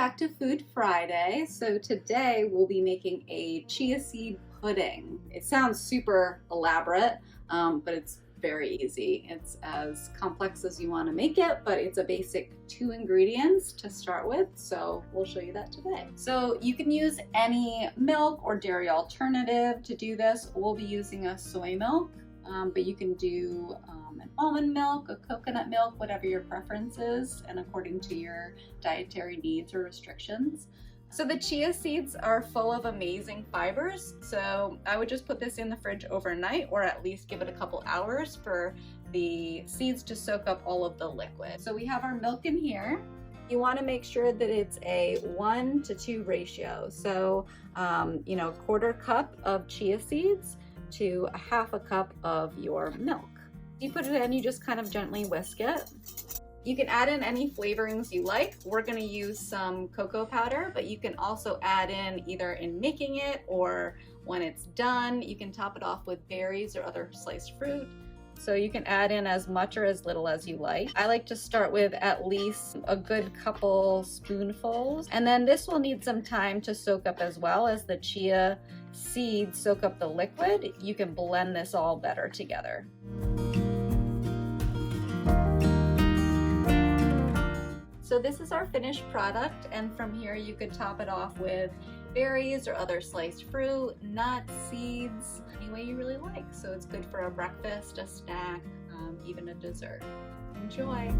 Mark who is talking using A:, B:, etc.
A: back to Food Friday. So today we'll be making a chia seed pudding. It sounds super elaborate, but it's very easy. It's as complex as you want to make it, but it's a basic 2 ingredients to start with. So we'll show you that today. So you can use any milk or dairy alternative to do this. We'll be using a soy milk, but you can do an almond milk, a coconut milk, whatever your preference is, and according to your dietary needs or restrictions. So the chia seeds are full of amazing fibers, so I would just put this in the fridge overnight, or at least give it a couple hours for the seeds to soak up all of the liquid. So we have our milk in here. You want to make sure that it's a 1-to-2 ratio. So, 1/4 cup of chia seeds to 1/2 cup of your milk. You put it in, you just kind of gently whisk it. You can add in any flavorings you like. We're going to use some cocoa powder, but you can also add in either in making it or when it's done. You can top it off with berries or other sliced fruit. So you can add in as much or as little as you like. I like to start with at least a good couple spoonfuls. And then this will need some time to soak up as well. As the chia seeds soak up the liquid, you can blend this all better together. So this is our finished product, and from here you could top it off with berries or other sliced fruit, nuts, seeds, any way you really like. So it's good for a breakfast, a snack, even a dessert. Enjoy!